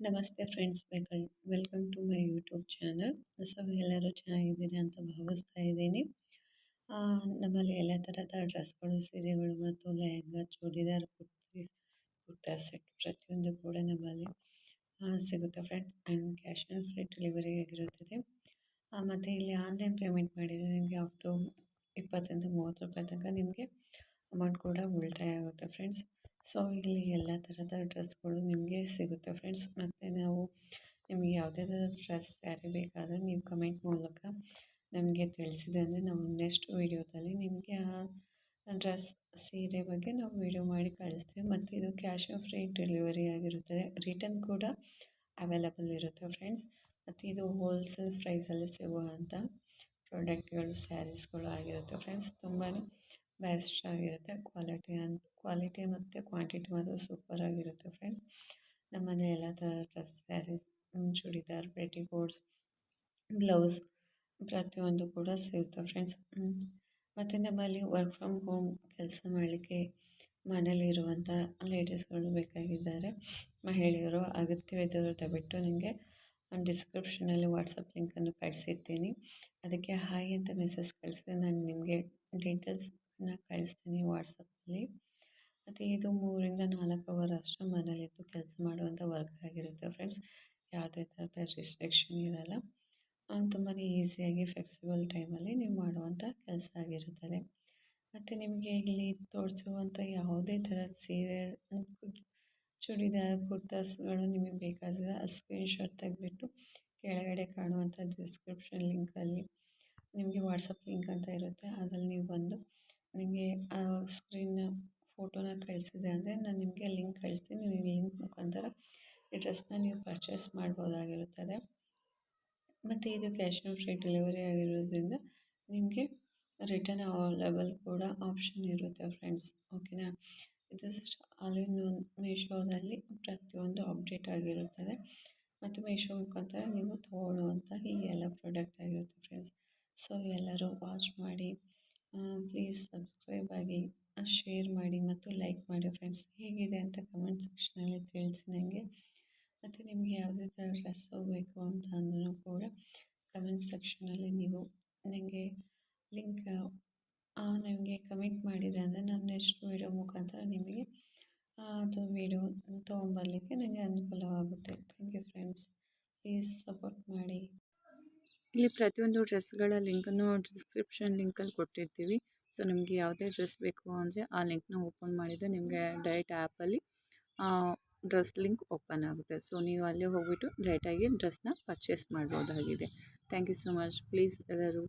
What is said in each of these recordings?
ನಮಸ್ತೆ friends, welcome to my YouTube channel. So ಎಲ್ಲರೂ ಚೆನ್ನಾಗಿದ್ದೀರಿ ಅಂತ ಭಾವಿಸ್ತಾ ಇದ್ದೀನಿ. ನಮ್ಮಲ್ಲಿ ಎಲ್ಲ ಥರದ ಡ್ರೆಸ್ಗಳು, ಸೀರೆಗಳು ಮತ್ತು ಲೆಹಂಗಾ, ಚೂಡಿದಾರ್, ಕುರ್ತಾ ಸೆಟ್ ಪ್ರತಿಯೊಂದು ಕೂಡ ನಮ್ಮಲ್ಲಿ ಸಿಗುತ್ತೆ friends. And cash on free delivery ಆಗಿರುತ್ತದೆ. ಮತ್ತು ಇಲ್ಲಿ ಆನ್ಲೈನ್ ಪೇಮೆಂಟ್ ಮಾಡಿದರೆ ನಿಮಗೆ ಅಪ್ ಟು 20-30 ರೂಪಾಯಿ ತನಕ ನಿಮಗೆ ಅಮೌಂಟ್ ಕೂಡ ಉಳಿತಾಯ ಆಗುತ್ತೆ ಫ್ರೆಂಡ್ಸ್. ಸೊ ಇಲ್ಲಿ ಎಲ್ಲ ಥರದ ಡ್ರೆಸ್ಗಳು ನಿಮಗೆ ಸಿಗುತ್ತೆ ಫ್ರೆಂಡ್ಸ್. ಮತ್ತು ನಿಮಗೆ ಯಾವುದೇ ಥರದ ಡ್ರೆಸ್ ಸ್ಯಾರಿ ಬೇಕಾದರೆ ನೀವು ಕಮೆಂಟ್ ಮೂಲಕ ನಮಗೆ ತಿಳಿಸಿದೆ ಅಂದರೆ ನಾವು ನೆಕ್ಸ್ಟ್ ವೀಡಿಯೋದಲ್ಲಿ ನಿಮಗೆ ಆ ಡ್ರೆಸ್ ಸೀರೆ ಬಗ್ಗೆ ನಾವು ವಿಡಿಯೋ ಮಾಡಿ ಕಳಿಸ್ತೀವಿ. ಮತ್ತು ಇದು ಕ್ಯಾಶ್ ಆನ್ ಫ್ರೀ ಡೆಲಿವರಿ ಆಗಿರುತ್ತದೆ. ರಿಟರ್ನ್ ಕೂಡ ಅವೈಲಬಲ್ ಇರುತ್ತೆ ಫ್ರೆಂಡ್ಸ್. ಮತ್ತು ಇದು ಹೋಲ್ಸೇಲ್ ಪ್ರೈಸಲ್ಲಿ ಸಿಗುವಂಥ ಪ್ರಾಡಕ್ಟ್ಗಳು, ಸ್ಯಾರೀಸ್ಗಳು ಆಗಿರುತ್ತೆ ಫ್ರೆಂಡ್ಸ್. ತುಂಬಾ ಬೆಸ್ಟ್ ಆಗಿರುತ್ತೆ. ಕ್ವಾಲಿಟಿ ಮತ್ತು ಕ್ವಾಂಟಿಟಿ ಮಾತ್ರ ಸೂಪರ್ ಆಗಿರುತ್ತೆ ಫ್ರೆಂಡ್ಸ್. ನಮ್ಮಲ್ಲಿ ಎಲ್ಲ ಥರ dress, saris, churidar, petticoats, blouse ಪ್ರತಿಯೊಂದು ಕೂಡ ಸಿಗುತ್ತೆ ಫ್ರೆಂಡ್ಸ್. ಮತ್ತು ನಮ್ಮಲ್ಲಿ ವರ್ಕ್ ಫ್ರಮ್ ಹೋಮ್ ಕೆಲಸ ಮಾಡಲಿಕ್ಕೆ ಮನೇಲಿರುವಂಥ ಲೇಡೀಸ್ಗಳು ಬೇಕಾಗಿದ್ದಾರೆ, ಮಹಿಳೆಯರು ಅಗತ್ಯವಿದ್ದರೂ ದಯವಿಟ್ಟು ನಿಮಗೆ ಡಿಸ್ಕ್ರಿಪ್ಷನಲ್ಲಿ ವಾಟ್ಸಪ್ ಲಿಂಕನ್ನು ಕಳಿಸಿರ್ತೀನಿ. ಅದಕ್ಕೆ ಹಾಯ್ ಅಂತ ಮೆಸೇಜ್ ಕಳಿಸಿದ್ರೆ ನಾನು ನಿಮಗೆ ಡೀಟೇಲ್ಸನ್ನ ಕಳಿಸ್ತೀನಿ ವಾಟ್ಸಪ್ಪಲ್ಲಿ. ಮತ್ತು ಇದು 3-4 ಅವರ್ ಅಷ್ಟು ಮನೇಲಿದ್ದು ಕೆಲಸ ಮಾಡುವಂಥ ವರ್ಕ್ ಆಗಿರುತ್ತೆ ಫ್ರೆಂಡ್ಸ್. ಯಾವುದೇ ಥರದ ರಿಸ್ಟ್ರಿಕ್ಷನ್ ಇರಲ್ಲ. ತುಂಬಾ ಈಸಿಯಾಗಿ ಫ್ಲೆಕ್ಸಿಬಲ್ ಟೈಮಲ್ಲಿ ನೀವು ಮಾಡುವಂಥ ಕೆಲಸ ಆಗಿರುತ್ತದೆ. ಮತ್ತು ನಿಮಗೆ ಇಲ್ಲಿ ತೋರಿಸುವಂಥ ಯಾವುದೇ ಥರದ ಸೀರೆ, ಚೂಡಿದಾರ್, ಕುರ್ತಾಸ್ಗಳು ನಿಮಗೆ ಬೇಕಾದರೆ ಸ್ಕ್ರೀನ್ಶಾಟ್ ತೆಗೆದುಬಿಟ್ಟು ಕೆಳಗಡೆ ಕಾಣುವಂಥ ಡಿಸ್ಕ್ರಿಪ್ಷನ್ ಲಿಂಕಲ್ಲಿ ನಿಮಗೆ ವಾಟ್ಸಪ್ ಲಿಂಕ್ ಅಂತ ಇರುತ್ತೆ. ಅದರಲ್ಲಿ ನೀವು ಬಂದು ನಿಮಗೆ ಆ ಸ್ಕ್ರೀನ್ನ ಫೋಟೋನ ಕಳಿಸಿದೆ ಅಂದರೆ ನಾನು ನಿಮಗೆ ಲಿಂಕ್ ಕಳಿಸ್ತೀನಿ. ನೀವು ಲಿಂಕ್ ಮುಖಾಂತರ ಈ ಡ್ರೆಸ್ನ ನೀವು ಪರ್ಚೇಸ್ ಮಾಡ್ಬೋದಾಗಿರುತ್ತದೆ. ಮತ್ತು ಇದು ಕ್ಯಾಶ್ ಆನ್ ಫ್ರೀ ಡೆಲಿವರಿ ಆಗಿರೋದ್ರಿಂದ ನಿಮಗೆ ರಿಟರ್ನ್ ಅವೈಲೇಬಲ್ ಕೂಡ ಆಪ್ಷನ್ ಇರುತ್ತೆ ಫ್ರೆಂಡ್ಸ್. ಓಕೆನಾ? ಇದು ಆಲ್ ಇನ್ ಒನ್ ಮೀಶೋದಲ್ಲಿ ಪ್ರತಿಯೊಂದು ಅಪ್ಡೇಟ್ ಆಗಿರುತ್ತದೆ. ಮತ್ತು ಮೀಶೋ ಮುಖಾಂತರ ನೀವು ತೊಗೊಳ್ಳುವಂಥ ಈ ಎಲ್ಲ ಪ್ರಾಡಕ್ಟ್ ಆಗಿರುತ್ತೆ ಫ್ರೆಂಡ್ಸ್. ಸೊ ಎಲ್ಲರೂ ವಾಚ್ ಮಾಡಿ, ಪ್ಲೀಸ್ ಸಬ್ಸ್ಕ್ರೈಬ್ ಆಗಿ, ಶೇರ್ ಮಾಡಿ ಮತ್ತು ಲೈಕ್ ಮಾಡಿ ಫ್ರೆಂಡ್ಸ್. ಹೇಗಿದೆ ಅಂತ ಕಮೆಂಟ್ ಸೆಕ್ಷನಲ್ಲಿ ತಿಳಿಸಿ ನನಗೆ. ಮತ್ತು ನಿಮಗೆ ಯಾವುದೇ ಥರ ಡ್ರೆಸ್ಸು ಬೇಕು ಅಂತ ಅಂದ್ರೂ ಕೂಡ ಕಮೆಂಟ್ ಸೆಕ್ಷನಲ್ಲಿ ನೀವು ನನಗೆ ಲಿಂಕ್ ನಿಮಗೆ ಕಮೆಂಟ್ ಮಾಡಿದೆ ಅಂದರೆ ನಾನು ನೆಕ್ಸ್ಟ್ ವೀಡಿಯೋ ಮುಖಾಂತರ ನಿಮಗೆ ಅದು ವೀಡಿಯೋ ತೊಗೊಂಬರಲಿಕ್ಕೆ ನನಗೆ ಅನುಕೂಲವಾಗುತ್ತೆ. Thank you friends. Please support ಮಾಡಿ. ಇಲ್ಲಿ ಪ್ರತಿಯೊಂದು ಡ್ರೆಸ್ಗಳ ಲಿಂಕನ್ನು ಡಿಸ್ಕ್ರಿಪ್ಷನ್ ಲಿಂಕಲ್ಲಿ ಕೊಟ್ಟಿರ್ತೀವಿ. ಸೊ ನಿಮಗೆ ಯಾವುದೇ ಡ್ರೆಸ್ ಬೇಕು ಅಂದರೆ ಆ ಲಿಂಕ್ನ ಓಪನ್ ಮಾಡಿದರೆ ನಿಮಗೆ ಡೈರೆಕ್ಟ್ ಆ್ಯಪಲ್ಲಿ ಡ್ರೆಸ್ ಲಿಂಕ್ ಓಪನ್ ಆಗುತ್ತೆ. ಸೊ ನೀವು ಅಲ್ಲೇ ಹೋಗ್ಬಿಟ್ಟು ಡೈರೆಕ್ಟಾಗಿ ಡ್ರೆಸ್ನ ಪರ್ಚೇಸ್ ಮಾಡ್ಬೋದಾಗಿದೆ. Thank you so much. Please ಎಲ್ಲರೂ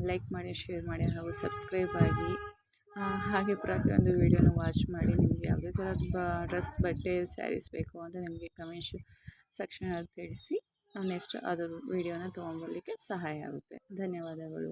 ಲೈಕ್ ಮಾಡಿ, ಶೇರ್ ಮಾಡಿ ಹಾಗೂ ಸಬ್ಸ್ಕ್ರೈಬ್ ಆಗಿ. ಹಾಗೆ ಪ್ರತಿಯೊಂದು ವೀಡಿಯೋನ ವಾಚ್ ಮಾಡಿ. ನಿಮಗೆ ಯಾವುದೇ ಥರದ ಡ್ರೆಸ್, ಬಟ್ಟೆ, ಸ್ಯಾರೀಸ್ ಬೇಕು ಅಂತ ನಿಮಗೆ ಕಮೆಂಟ್ ಸೆಕ್ಷನಲ್ಲಿ ತಿಳಿಸಿ. ನೆಕ್ಸ್ಟ್ ಅದರ ವೀಡಿಯೋನ ತೊಗೊಂಬರಲಿಕ್ಕೆ ಸಹಾಯ ಆಗುತ್ತೆ. ಧನ್ಯವಾದಗಳು.